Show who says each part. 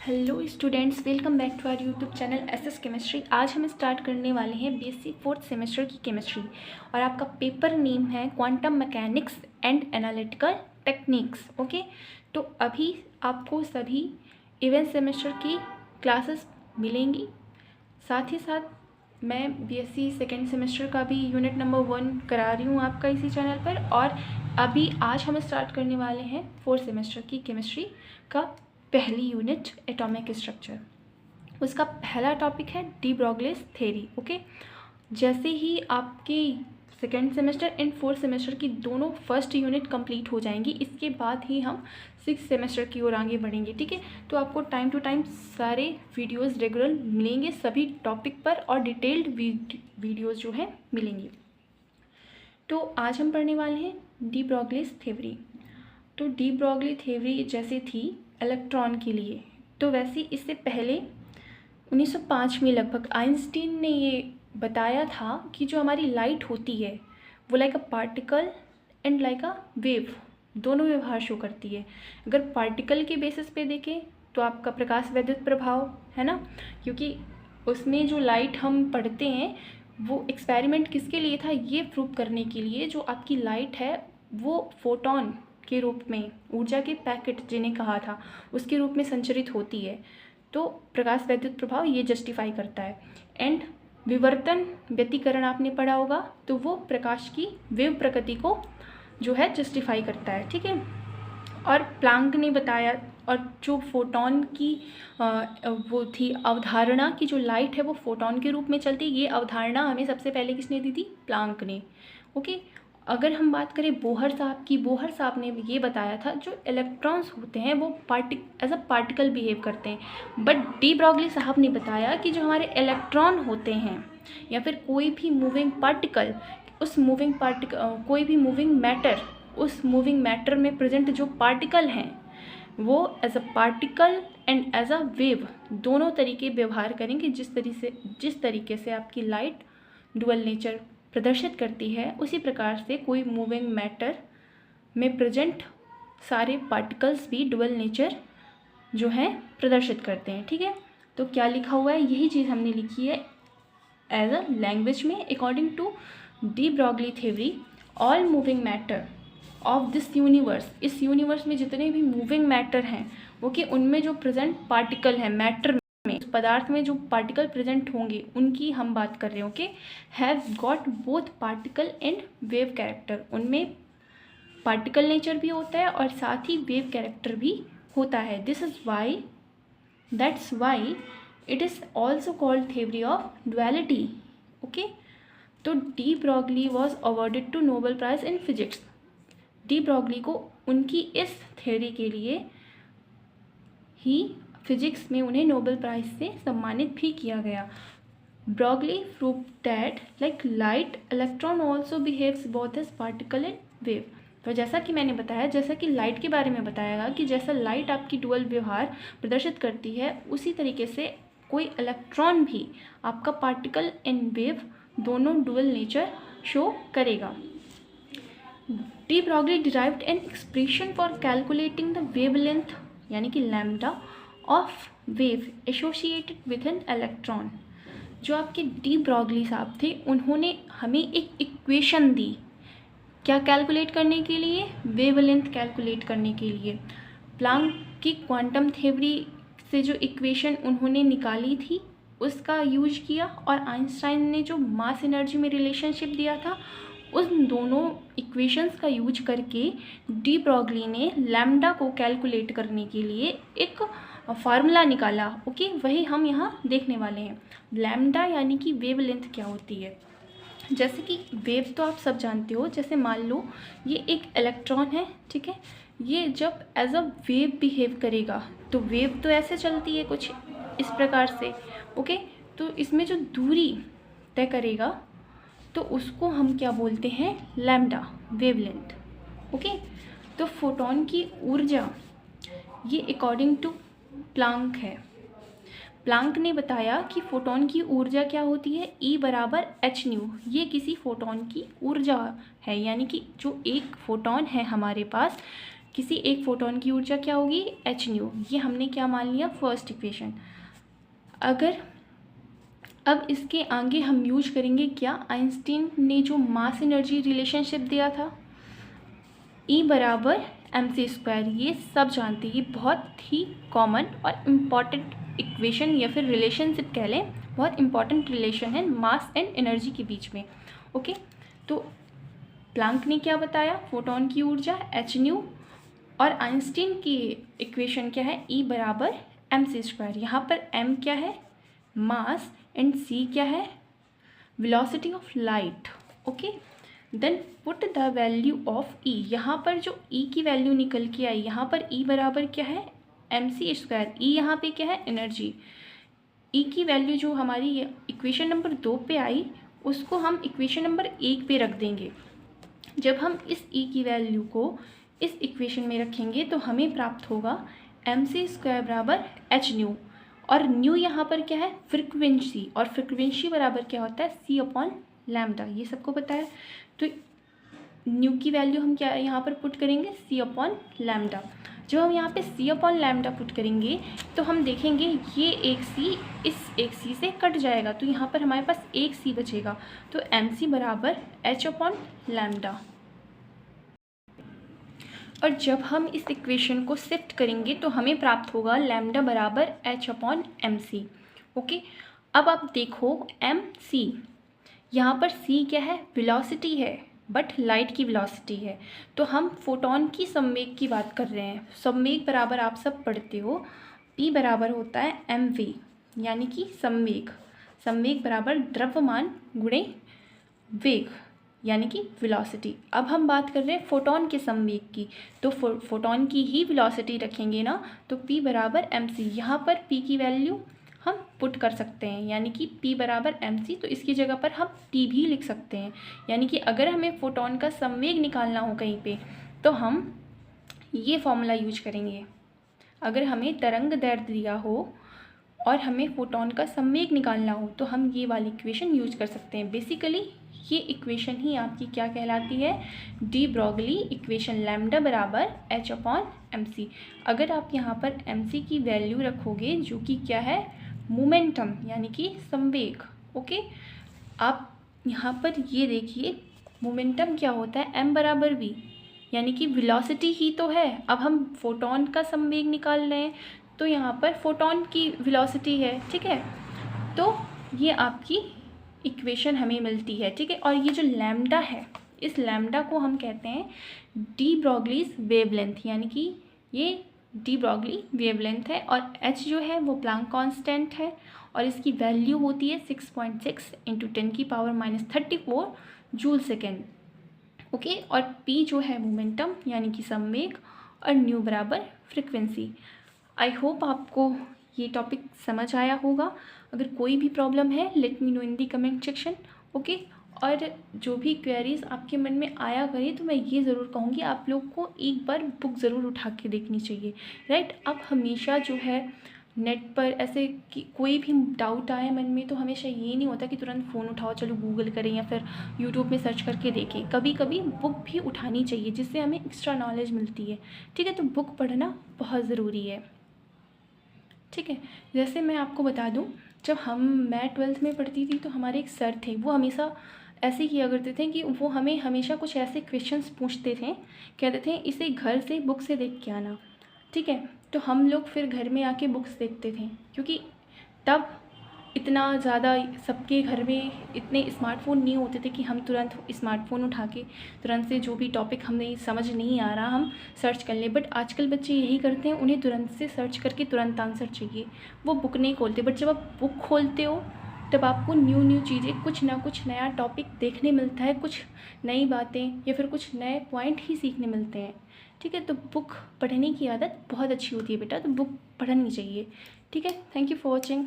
Speaker 1: Hello students, welcome back to our YouTube channel SS chemistry. आज हम start करने वाले हैं बीएससी फोर्थ सेमेस्टर की केमिस्ट्री और आपका पेपर नेम है quantum mechanics and analytical techniques. Okay, तो अभी आपको सभी इवेंट सेमेस्टर की क्लासेस मिलेंगी। साथ ही साथ मैं बीएससी सेकेंड सेमेस्टर का भी यूनिट नंबर 1 करा रही हूँ आपका इसी चैनल पर। और अभी आज हम स्टार्ट करने वाले हैं फोर्थ सेमेस्टर की केमिस्ट्री का पहली यूनिट एटॉमिक स्ट्रक्चर। उसका पहला टॉपिक है डी ब्रॉगलीज थ्योरी। ओके, जैसे ही आपके second semester and fourth semester की दोनों फर्स्ट यूनिट कंप्लीट हो जाएंगी, इसके बाद ही हम सिक्स सेमेस्टर की ओर आगे बढ़ेंगे। ठीक है, तो आपको टाइम टू टाइम सारे वीडियोस रेगुलर मिलेंगे सभी टॉपिक पर और डिटेल्ड वीडियोस जो है मिलेंगी। तो आज हम पढ़ने वाले हैं डी ब्रॉगलीज थ्योरी। तो डी ब्रॉगली थ्योरी जैसे थी इलेक्ट्रॉन के लिए, तो वैसे इससे पहले 1905 में लगभग आइंस्टीन ने ये बताया था कि जो हमारी लाइट होती है वो like a particle and like a wave, दोनों व्यवहार शो करती है। अगर पार्टिकल के बेसिस पे देखें तो आपका प्रकाश वैद्युत प्रभाव है ना, क्योंकि उसमें जो लाइट हम पढ़ते हैं वो एक्सपेरिमेंट किसके लिए था, ये प्रूव करने के लिए जो आपकी लाइट है वो फोटोन के रूप में, ऊर्जा के पैकेट जिन्हें कहा था, उसके रूप में संचरित होती है। तो प्रकाश वैद्युत प्रभाव ये जस्टिफाई करता है। एंड विवर्तन व्यतिकरण आपने पढ़ा होगा, तो वो प्रकाश की वेव प्रकृति को जो है जस्टिफाई करता है। ठीक है, और प्लांक ने बताया, और जो फोटोन की वो थी अवधारणा की जो लाइट है वो फोटोन के रूप में चलती है, ये अवधारणा हमें सबसे पहले किसने दी थी, प्लांक ने। ओके, अगर हम बात करें बोहर साहब की, बोहर साहब ने ये बताया था जो इलेक्ट्रॉन्स होते हैं वो एज अ पार्टिकल बिहेव करते हैं। बट डी ब्रॉगली साहब ने बताया कि जो हमारे इलेक्ट्रॉन होते हैं या फिर कोई भी मूविंग पार्टिकल, कोई भी मूविंग मैटर, उस मूविंग मैटर में प्रेजेंट जो पार्टिकल हैं वो as a particle and as a wave दोनों तरीके व्यवहार करेंगे। जिस तरीके से आपकी लाइट डुअल नेचर प्रदर्शित करती है, उसी प्रकार से कोई मूविंग मैटर में प्रेजेंट सारे पार्टिकल्स भी डुअल नेचर जो है प्रदर्शित करते हैं। ठीक है, तो क्या लिखा हुआ है, यही चीज़ हमने लिखी है एज अ लैंग्वेज में। According to de Broglie theory, all moving matter of this universe, इस यूनिवर्स में जितने भी मूविंग मैटर हैं ओके, उनमें जो प्रेजेंट पार्टिकल है मैटर में, उस पदार्थ में जो पार्टिकल प्रेजेंट होंगे उनकी हम बात कर रहे हैं। Okay, have got both particle and wave character, उनमें पार्टिकल नेचर भी होता है और साथ ही वेव कैरेक्टर भी होता है। This is why, that's why it is also called theory of duality. Okay, तो de Broglie was awarded to Nobel prize in physics. De Broglie को उनकी इस थ्योरी के लिए ही फिजिक्स में उन्हें नोबेल प्राइज से सम्मानित भी किया गया। Broglie prove that like light electron also behaves both as particle and wave. तो जैसा कि मैंने बताया, जैसा कि लाइट के बारे में बताया गया कि जैसा लाइट आपकी डुअल व्यवहार प्रदर्शित करती है, उसी तरीके से कोई इलेक्ट्रॉन भी आपका पार्टिकल एंड वेव दोनों डुअल नेचर शो करेगा। De Broglie derived an expression for calculating the wavelength यानी कि lambda of wave associated with an electron. जो आपके डी ब्रॉगली साहब थे, उन्होंने हमें एक इक्वेशन दी, क्या कैलकुलेट करने के लिए, वेवलेंथ कैलकुलेट करने के लिए। प्लांक की क्वांटम थ्योरी से जो इक्वेशन उन्होंने निकाली थी उसका यूज किया, और आइंस्टाइन ने जो मास एनर्जी में रिलेशनशिप दिया था उन दोनों इक्वेशंस का यूज करके डी ब्रॉगली ने लैम्डा को कैलकुलेट करने के लिए एक फार्मूला निकाला। ओके, वही हम यहाँ देखने वाले हैं। लैम्डा यानी कि वेवलेंथ क्या होती है। जैसे कि वेव तो आप सब जानते हो, जैसे मान लो ये एक इलेक्ट्रॉन है, ठीक है, ये जब एज अ वेव बिहेव करेगा तो वेव तो ऐसे चलती है कुछ इस प्रकार से। ओके, तो इसमें जो दूरी तय करेगा तो उसको हम क्या बोलते हैं, लैम्डा, वेवलेंथ। ओके, तो फोटोन की ऊर्जा ये अकॉर्डिंग टू प्लांक है। प्लांक ने बताया कि फोटोन की ऊर्जा क्या होती है, E बराबर एच न्यू। ये किसी फोटोन की ऊर्जा है, यानी कि जो एक फोटोन है हमारे पास, किसी एक फोटोन की ऊर्जा क्या होगी, एच न्यू। ये हमने क्या मान लिया, फर्स्ट इक्वेशन। अगर अब इसके आगे हम यूज करेंगे क्या, आइंस्टीन ने जो मास एनर्जी रिलेशनशिप दिया था, E बराबर mc²। ये सब जानते हैं, ये बहुत ही कॉमन और इम्पॉर्टेंट इक्वेशन या फिर रिलेशनशिप कह लें, बहुत इंपॉर्टेंट रिलेशन है मास एंड एनर्जी के बीच में। ओके, तो प्लैंक ने क्या बताया, फोटोन की ऊर्जा एच न्यू, और आइंस्टीन की इक्वेशन क्या है, E बराबर mc²। यहाँ पर m क्या है, मास, एंड c क्या है, velocity of light. Okay, then put the value of E। यहाँ पर जो E की वैल्यू निकल के आई, यहाँ पर E बराबर क्या है, mc²। E यहाँ पे क्या है, एनर्जी। E की वैल्यू जो हमारी इक्वेशन नंबर 2 पे आई, उसको हम इक्वेशन नंबर 1 पे रख देंगे। जब हम इस E की वैल्यू को इस इक्वेशन में रखेंगे तो हमें प्राप्त होगा mc² बराबर h न्यू, और न्यू यहाँ पर क्या है, फ्रिक्वेंसी, और फ्रिक्वेंसी बराबर क्या होता है, c/λ। ये सबको पता है। तो न्यू की वैल्यू हम क्या यहाँ पर पुट करेंगे, c/λ। जब हम यहाँ पे c/λ पुट करेंगे तो हम देखेंगे ये एक c इस एक c से कट जाएगा, तो यहाँ पर हमारे पास एक c बचेगा। तो mc बराबर h/λ। और जब हम इस इक्वेशन को शिफ्ट करेंगे तो हमें प्राप्त होगा लैम्डा बराबर h/mc। ओके, अब आप देखो mc, यहाँ पर c क्या है, वेलोसिटी है, बट लाइट की वेलोसिटी है। तो हम फोटोन की संवेग की बात कर रहे हैं। संवेग बराबर आप सब पढ़ते हो, p बराबर होता है mv, यानी कि संवेग। संवेग बराबर द्रव्यमान गुणे वेग, यानी कि वेलोसिटी। अब हम बात कर रहे हैं फोटोन के संवेग की, तो फोटोन की ही वेलोसिटी रखेंगे ना, तो p बराबर mc। यहाँ पर p की वैल्यू हम पुट कर सकते हैं, यानी कि p बराबर mc, तो इसकी जगह पर हम t भी लिख सकते हैं। यानी कि अगर हमें फोटोन का संवेग निकालना हो कहीं पे, तो हम ये फॉर्मूला यूज करेंगे। अगर हमें तरंग दैर्ध्य दिया हो और हमें फोटोन का संवेग निकालना हो तो हम ये वाली इक्वेशन यूज कर सकते हैं। बेसिकली ये इक्वेशन ही आपकी क्या कहलाती है, डी ब्रोगली इक्वेशन, लैम्डा बराबर h/mc। अगर आप यहाँ पर mc की वैल्यू रखोगे जो कि क्या है, मोमेंटम, यानी कि संवेग। ओके, आप यहाँ पर ये देखिए मोमेंटम क्या होता है, m बराबर v, यानी कि वेलोसिटी ही तो है। अब हम फोटोन का संवेग निकाल रहे हैं तो यहाँ पर फोटोन की वेलोसिटी है, ठीक है। तो ये आपकी इक्वेशन हमें मिलती है, ठीक है। और ये जो लैम्डा है, इस लैम्डा को हम कहते हैं डी ब्रोगलीज वेवलेंथ, यानी कि ये डी ब्रोगली वेवलेंथ है, और h जो है वो प्लैंक कांस्टेंट है, और इसकी वैल्यू होती है 6.6 × 10⁻34 जूल सेकेंड। ओके, और p जो है मोमेंटम, यानी कि संवेग, और न्यू बराबर फ्रिक्वेंसी। आई होप आपको ये टॉपिक समझ आया होगा। अगर कोई भी प्रॉब्लम है, लेट मी नो इन दी कमेंट सेक्शन। ओके, और जो भी क्वेरीज आपके मन में आया करे, तो मैं ये ज़रूर कहूँगी आप लोग को एक बार बुक ज़रूर उठा के देखनी चाहिए, राइट। आप हमेशा जो है नेट पर ऐसे कि कोई भी डाउट आए मन में, तो हमेशा ये नहीं होता कि तुरंत फ़ोन उठाओ, चलो गूगल करें या फिर यूट्यूब में सर्च करके देखें। कभी कभी बुक भी उठानी चाहिए, जिससे हमें एक्स्ट्रा नॉलेज मिलती है, ठीक है। तो बुक पढ़ना बहुत ज़रूरी है, ठीक है। जैसे मैं आपको बता दूं, जब मैं 12th में पढ़ती थी तो हमारे एक सर थे, वो हमेशा ऐसे किया करते थे कि वो हमें हमेशा कुछ ऐसे क्वेश्चंस पूछते थे, कहते थे इसे घर से बुक से देख के आना, ठीक है। तो हम लोग फिर घर में आके बुक्स देखते थे, क्योंकि तब इतना ज़्यादा सबके घर में इतने स्मार्टफ़ोन नहीं होते थे कि हम तुरंत स्मार्टफ़ोन उठा के तुरंत से जो भी टॉपिक हमें समझ नहीं आ रहा हम सर्च कर लें। बट आजकल बच्चे यही करते हैं, उन्हें तुरंत से सर्च करके तुरंत आंसर चाहिए, वो बुक नहीं खोलते। बट जब आप बुक खोलते हो तब आपको न्यू चीज़ें, कुछ ना कुछ नया टॉपिक देखने मिलता है, कुछ नई बातें या फिर कुछ नए पॉइंट ही सीखने मिलते हैं, ठीक है। तो बुक पढ़ने की आदत बहुत अच्छी होती है बेटा, तो बुक पढ़नी चाहिए, ठीक है। Thank you for watching.